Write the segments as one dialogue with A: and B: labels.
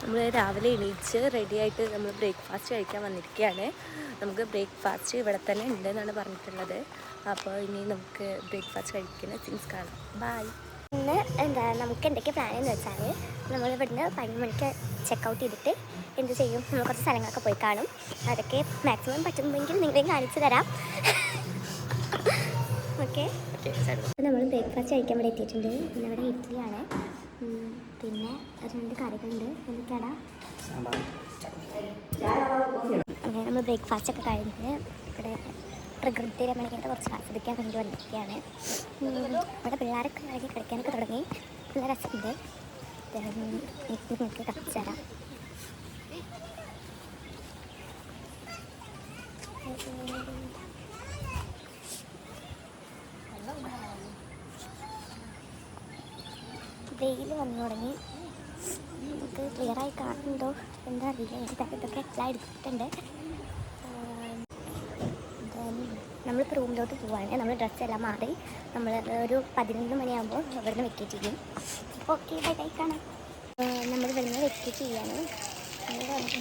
A: നമ്മൾ രാവിലെ എണീച്ച് റെഡിയായിട്ട് നമ്മൾ ബ്രേക്ക്ഫാസ്റ്റ് കഴിക്കാൻ വന്നിരിക്കുകയാണ്. നമുക്ക് ബ്രേക്ക്ഫാസ്റ്റ് ഇവിടെ തന്നെ ഉണ്ടെന്നാണ് പറഞ്ഞിട്ടുള്ളത്. അപ്പോൾ ഇനി നമുക്ക് ബ്രേക്ക്ഫാസ്റ്റ് കഴിക്കുന്ന സീൻസ് കാണാം. ബായ്.
B: ഇന്ന് നമുക്ക് എന്തൊക്കെ പ്ലാൻ എന്ന് വെച്ചാൽ നമ്മൾ ഇവിടുന്ന് 11 മണിക്ക് ചെക്കൗട്ട് ചെയ്തിട്ട് എന്ത് ചെയ്യും, നമ്മൾ കുറച്ച് സ്ഥലങ്ങളൊക്കെ പോയി കാണും. അതൊക്കെ മാക്സിമം പറ്റുമെങ്കിൽ നിങ്ങളെയും കാണിച്ചു തരാം. ഓക്കെ, നമ്മൾ ബ്രേക്ക്ഫാസ്റ്റ് കഴിക്കാൻ ഇവിടെ എത്തിയിട്ടുണ്ട്. പിന്നെ ഇവിടെ ഇഡ്ഡലിയാണ്, പിന്നെ 2 കറികളുണ്ട്. എന്തൊക്കെയാടാ? അങ്ങനെ നമ്മൾ ബ്രേക്ക്ഫാസ്റ്റ് ഒക്കെ കഴിഞ്ഞ് ഇവിടെ പ്രകൃതി രമണീയത കുറച്ച് ആസ്വദിക്കാൻ വേണ്ടി വന്നിരിക്കുകയാണ്. ഇവിടെ പിള്ളേരൊക്കെ ഇറങ്ങി കളിക്കാനൊക്കെ തുടങ്ങി. നല്ല രസമുണ്ട്. നിങ്ങൾക്ക് കാണിച്ചു തരാം. വെയിൽ വന്നു തുടങ്ങി. നമുക്ക് ക്ലിയറായി കാണുന്നുണ്ടോ എന്താ അറിയില്ല. എനിക്ക് ഇതൊക്കെ എല്ലാം എടുത്തിട്ടുണ്ട്. നമ്മളിപ്പോൾ റൂമിലോട്ട് പോവാണ്. നമ്മൾ ഡ്രസ്സെല്ലാം മാറി നമ്മൾ ഒരു 11 മണിയാകുമ്പോൾ ഇവിടുന്ന് വെക്കേറ്റ് ചെയ്യും. ഓക്കെ, ബൈ ബൈ, കാണാം. നമ്മൾ ഇവിടുന്ന് വെക്കേറ്റ് ചെയ്യാണ്.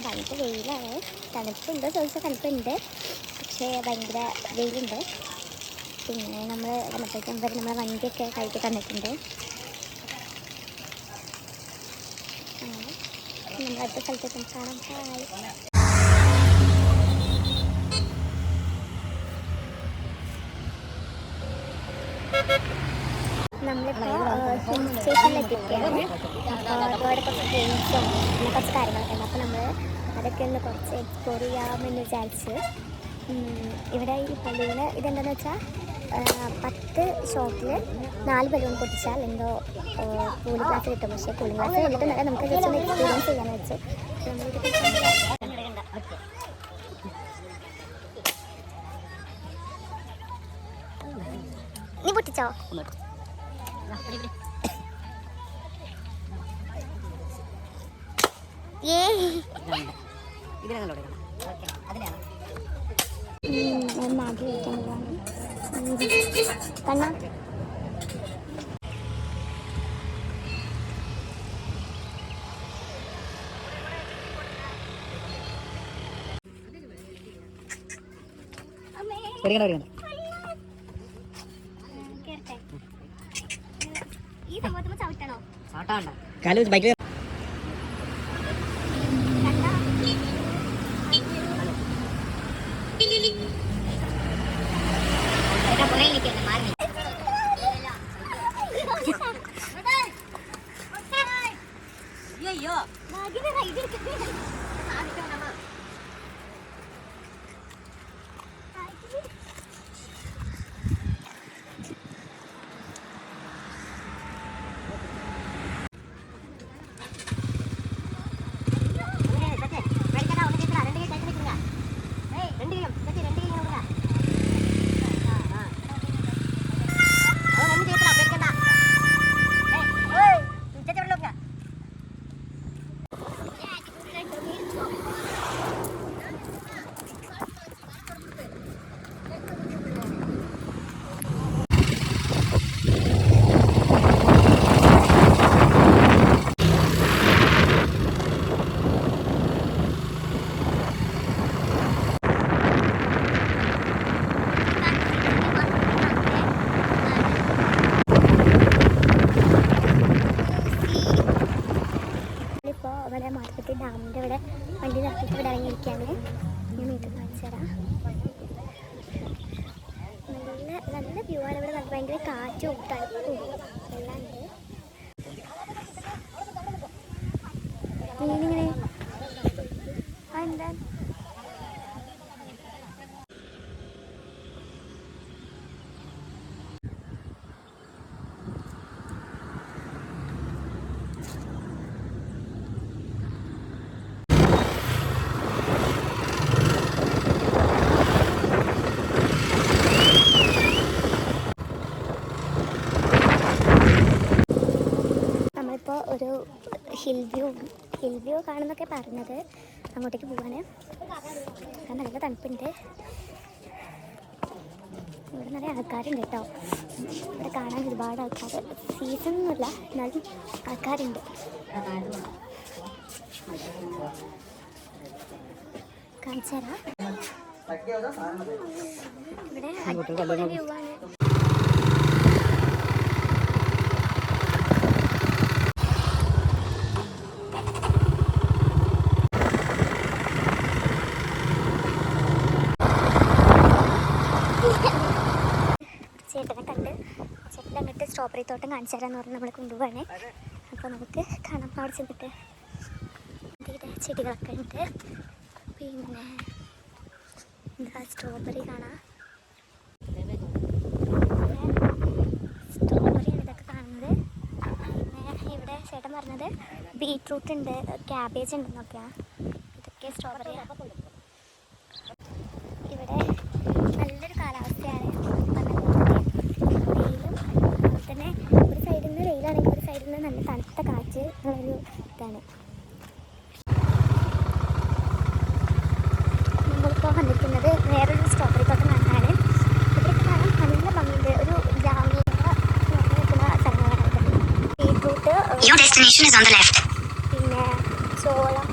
B: ഭയങ്കര വെയിലാണ്. തണുപ്പുണ്ടോ ചോദിച്ചാൽ തണുപ്പുണ്ട്, പക്ഷേ ഭയങ്കര വെയിലുണ്ട്. പിന്നെ നമ്മൾ വന്നപ്പോഴത്തേക്കും വരെ നമ്മളെ വണ്ടിയൊക്കെ കയറ്റി തന്നിട്ടുണ്ട്. നമ്മൾ അടുത്ത സ്ഥലത്തേക്ക് കാണാം. ഹായ്. നമ്മളിപ്പോൾ ഹിൽ സ്റ്റേഷനിലെത്തിയിരിക്കുകയാണ്. അപ്പോൾ അവിടെ കുറച്ച് ഗെയിംസും പിന്നെ കുറച്ച് കാര്യങ്ങളൊക്കെ ഉണ്ട്. അപ്പോൾ നമ്മൾ അതൊക്കെ ഒന്ന് കുറച്ച് എക്സ്പ്ലോർ ചെയ്യാമെന്ന് വിചാരിച്ച്. ഇവിടെ ഈ ബലൂണ് ഇതെന്താണെന്ന് വെച്ചാൽ 10 ഷോട്ടിൽ 4 ബലൂൺ പൊട്ടിച്ചാൽ എന്തോ കൂളിംഗ് ഗ്ലാസ് കിട്ടും. പക്ഷേ കൂളിംഗ് ഗ്ലാസ് കിട്ടുന്നില്ല, നമുക്ക് ജസ്റ്റ് ഒന്ന് എക്സ്പീരിയൻസ് ചെയ്യാമെന്ന് വെച്ച്. നീ പൊട്ടിച്ചോ? കണ്ണ ഈ സംഭവത്തിൽ ചവിട്ടണോ?
C: കാല് ബൈക്കിൽ ഡാമിൻ്റെ ഇവിടെ വണ്ടി നിർത്തിയിട്ട് ഇവിടെ ഇറങ്ങിയിരിക്കുകയാണ്. ഞാൻ വീട്ടിൽ കാണിച്ചു തരാം. നല്ല വ്യൂ ആണ് ഇവിടെ. ഭയങ്കര കാറ്റും തണുപ്പും എല്ലാം ഉണ്ട്. മീനിങ്ങനെ എന്താ ഒരു ഹിൽ വ്യൂ കാണുന്നൊക്കെ പറഞ്ഞത്. അങ്ങോട്ടേക്ക് പോവാണ്. കാരണം നല്ല തണുപ്പുണ്ട്. ഇവിടെ നിറയെ ആൾക്കാരുണ്ട് കേട്ടോ. ഇവിടെ കാണാൻ ഒരുപാട് ആൾക്കാർ. സീസൺ ഒന്നുമില്ല, എന്നാലും ആൾക്കാരുണ്ട്.
B: കാണിച്ചു തരാം. ഇവിടെ അടിപൊളി വ്യൂ ആണ്. ചേട്ടനെ കണ്ട് ചേട്ടൻ അങ്ങോട്ട് സ്ട്രോബെറി തോട്ടം കാണിച്ചു തരാമെന്ന് പറഞ്ഞ് നമ്മൾ കൊണ്ടുപോവാണ്. അപ്പോൾ നമുക്ക് കാണാം അവിടെ ചെന്നിട്ട്. ഇവിടെ ചെടികളൊക്കെ ഉണ്ട്. പിന്നെ എന്താ സ്ട്രോബെറി കാണാം. സ്ട്രോബെറിയാണ് ഇതൊക്കെ കാണുന്നത്. പിന്നെ ഇവിടെ ചേട്ടൻ പറഞ്ഞത് ബീട്രൂട്ട് ഉണ്ട്, ക്യാബേജ് ഉണ്ടെന്നൊക്കെയാണ്. ഇതൊക്കെ സ്ട്രോബെറിയാണ്. ഇവിടെ നല്ലൊരു കാലാവസ്ഥയാണ്. വെയിലും അതുപോലെ തന്നെ ഒരു സൈഡിൽ നിന്ന് വെയിലാണെങ്കിൽ ഒരു സൈഡിൽ നിന്ന് നല്ല തണുത്ത കാറ്റ് ഉള്ളൊരു ഇതാണ്. നമ്മളിപ്പോൾ വന്നിരിക്കുന്നത് വേറൊരു സ്ട്രോബെറി തോട്ടം കാണാനാണ്. ഇവിടെയൊക്കെ കാണാൻ നല്ല ഭംഗിയുണ്ട്. ഒരു ഗ്രാമീണ നിൽക്കുന്ന സ്ഥലങ്ങളാണ്. ബീട്രൂട്ട്, പിന്നെ ചോളം,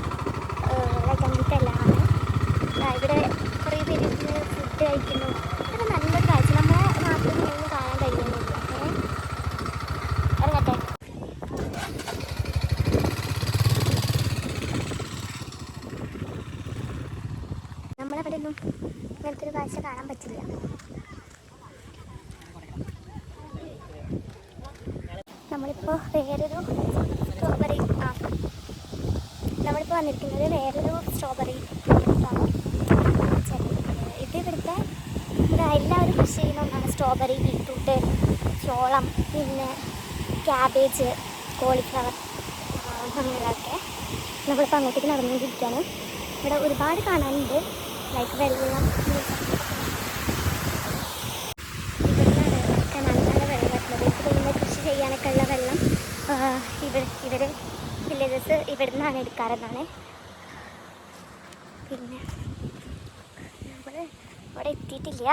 B: അങ്ങനത്തെ എല്ലാമാണ്. ഇവിടെ കുറേ പേര് ഫുഡ് കഴിക്കുന്നു. ഇതൊക്കെ നല്ലൊരു കാഴ്ച. നമ്മളെ നാട്ടിൽ നിന്ന് കാണാൻ കഴിയുന്നില്ല. ഇറങ്ങട്ടെ. നമ്മളവിടെ ഒന്നും ഇങ്ങനത്തെ ഒരു കാഴ്ച കാണാൻ പറ്റില്ല. നമ്മളിപ്പോൾ വേറൊരു സ്ട്രോബെറി നമ്മളിപ്പോൾ വന്നിരിക്കുന്നത് വേറൊരു സ്ട്രോബെറി ഇത് ഇവിടുത്തെ എല്ലാവരും കൃഷി ചെയ്യുന്ന ഒന്നാണ്. സ്ട്രോബെറി, ബീട്രൂട്ട്, ചോളം, പിന്നെ ക്യാബേജ്, കോളിഫ്ലവർ അങ്ങനെയുള്ളതൊക്കെ. നമ്മളിപ്പോൾ അങ്ങോട്ടേക്ക് നടന്നുകൊണ്ടിരിക്കുകയാണ്. ഇവിടെ ഒരുപാട് കാണാനുണ്ട്. ലൈക്ക് വെള്ളം, ഇവിടുന്നാണ് ഒക്കെ നല്ല വെള്ളം വരുന്നത്. എനിക്ക് തോന്നുന്നത് കൃഷി ചെയ്യാനൊക്കെ ഉള്ള വെള്ളം ഇവർ വില്ലേജസ് ഇവിടെ നിന്നാണ് എടുക്കാറെന്നാണ്. പിന്നെ നമ്മൾ ഇവിടെ എത്തിയിട്ടില്ല.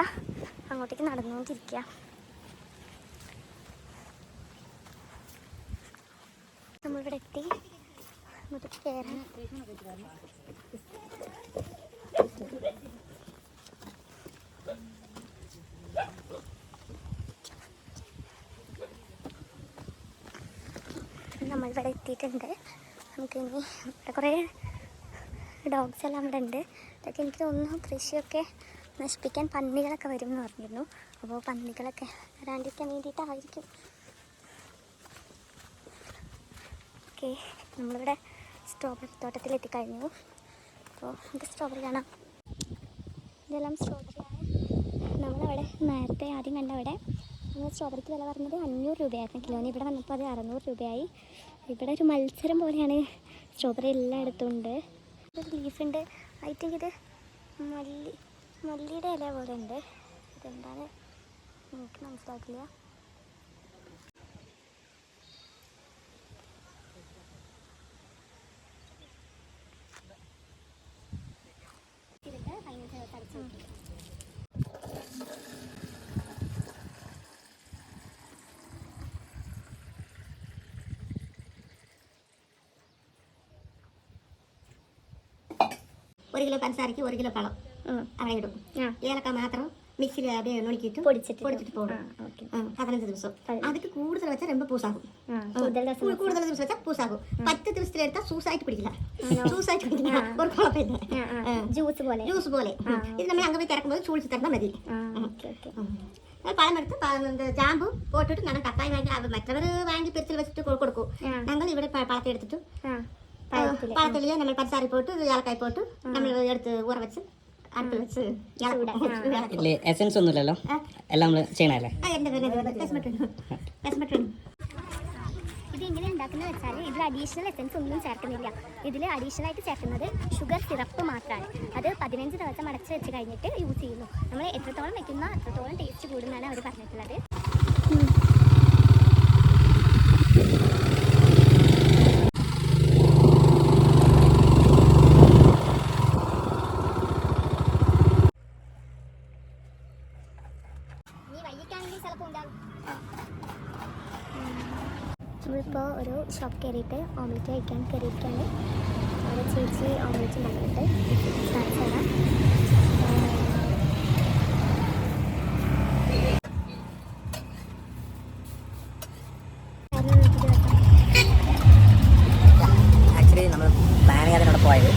B: അങ്ങോട്ടേക്ക് നടന്നുകൊണ്ടിരിക്കുക. നമ്മളിവിടെ എത്തി. അങ്ങോട്ടേക്ക് കയറാൻ നമ്മളിവിടെ എത്തിയിട്ടുണ്ട്. നമുക്കിനി ഇവിടെ കുറേ ഡോഗ്സ് എല്ലാം ഇവിടെ ഉണ്ട്. അതൊക്കെ എനിക്ക് തോന്നുന്നു കൃഷിയൊക്കെ നശിപ്പിക്കാൻ പന്നികളൊക്കെ വരും എന്ന് പറഞ്ഞിരുന്നു. അപ്പോൾ പന്നികളൊക്കെ വരാണ്ടിരിക്കാൻ വേണ്ടിയിട്ടായിരിക്കും. ഓക്കെ, നമ്മളിവിടെ സ്ട്രോബെറി തോട്ടത്തിലെത്തിക്കഴിഞ്ഞു. അപ്പോൾ നമുക്ക് സ്ട്രോബെറി കാണാം. ഇതെല്ലാം സ്ട്രോബെറിയാണ്. നമ്മളവിടെ നേരത്തെ ആദ്യം കണ്ടവിടെ നമ്മൾ സ്ട്രോബെറിക്ക് വില പറഞ്ഞത് 500 രൂപയായിരുന്നു കിലോന്. ഇവിടെ വന്നപ്പോൾ അത് 600 രൂപയായി. ഇവിടെ ഒരു മത്സരം പോലെയാണ്. സ്ട്രോബെറി എല്ലായിടത്തും ഉണ്ട്. ഒരു ലീഫുണ്ട്. ഐ തിങ്ക് ഇത് മല്ലിയുടെ ഇല പോലെ ഉണ്ട്. ഇതെന്താണ് എനിക്ക് മനസ്സിലാക്കില്ല.
C: ഒരു കിലോ പഞ്ചസാരയ്ക്ക് 1 കിലോ പഴം അവിടെ ഇടും. ഏലക്ക മാത്രം മിക്സിയിൽ അവിടെ നുണക്കിയിട്ട്
B: പൊടിച്ചിട്ട്
C: പോകും. 15 ദിവസം. അതിക്ക് കൂടുതൽ വെച്ചാൽ ரொம்ப പൂസാകും. കൂടുതൽ ദിവസം വെച്ചാൽ പൂസാകും. 10 ദിവസത്തിലെടുത്താൽ സൂസായിട്ട് പിടിക്കില്ല. ഒരു കുഴപ്പമില്ല. ജ്യൂസ് പോലെ. ഇത് നമ്മൾ അങ്ങ് പോയി കിടക്കുമ്പോൾ ചൂടിച്ച് തന്നാൽ മതി. പഴമെടുത്ത് ജാമ്പു പോട്ടിട്ട് ഞങ്ങൾ കട്ടായി വാങ്ങി മറ്റവർ വാങ്ങി പെരിച്ചിൽ വെച്ചിട്ട് കൊടുക്കും. ഞങ്ങൾ ഇവിടെ പഴത്തെ എടുത്തിട്ട് പഴത്തില് നമ്മൾ പഞ്ചസാര പോട്ട് ഏലക്കായ പോട്ട് നമ്മൾ എടുത്ത് ഊറ വെച്ച് അടുപ്പിൽ വെച്ച്
D: എസൻസ് ഒന്നുമില്ലല്ലോ, എല്ലാം ചെയ്യണല്ലേ.
B: ഇത് എങ്ങനെ ഉണ്ടാക്കുന്നത് വെച്ചാൽ ഇതിൽ അഡീഷണൽ എസൻസ് ഒന്നും ചേർക്കുന്നില്ല. ഇതിൽ അഡീഷണൽ ആയിട്ട് ചേർക്കുന്നത് ഷുഗർ സിറപ്പ് മാത്രമാണ്. അത് 15 ദിവസം അടച്ച് വെച്ച് കഴിഞ്ഞിട്ട് യൂസ് ചെയ്യുന്നു. നമ്മൾ എത്രത്തോളം വെക്കുന്ന അത്രത്തോളം ടേസ്റ്റ് കൂടുമെന്നാണ് അവർ പറഞ്ഞിട്ടുള്ളത്. നമ്മളിപ്പോൾ ഒരു ഷോപ്പ് കയറിയിട്ട് ഓംലെറ്റ് കഴിക്കാൻ കയറിയിരിക്കുകയാണ്. അവിടെ ചേച്ചി ഓംലെറ്റ് ഉണ്ടാക്കിയിട്ട് കാണിച്ചു തരാം.
D: ആക്ച്വലി നമ്മൾ പ്ലാൻ ചെയ്യാതെ പോയത്.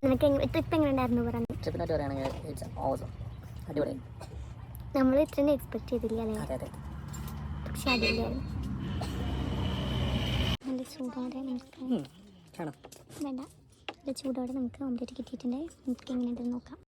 B: നിനക്ക് ട്രിപ്പ് എങ്ങനെ ഉണ്ടായിരുന്നു പറഞ്ഞു?
D: ട്രിപ്പിനായിട്ട് പറയുകയാണെങ്കിൽ ഇറ്റ്സ് ഓസം, അടിപൊളി.
B: നമ്മൾ ഇത്രയും എക്സ്പെക്ട് ചെയ്തില്ല അല്ലേ?
D: അതെ അതെ.
B: പക്ഷെ അടിപൊളിയായിരുന്നു. നല്ല ചൂടോടെ നമുക്ക്
D: കാണാം.
B: വേണ്ട, നല്ല ചൂടോടെ നമുക്ക് ഓംലെറ്റ് കിട്ടിയിട്ടുണ്ട്. നമുക്ക് എങ്ങനെയുണ്ടെന്ന് നോക്കാം.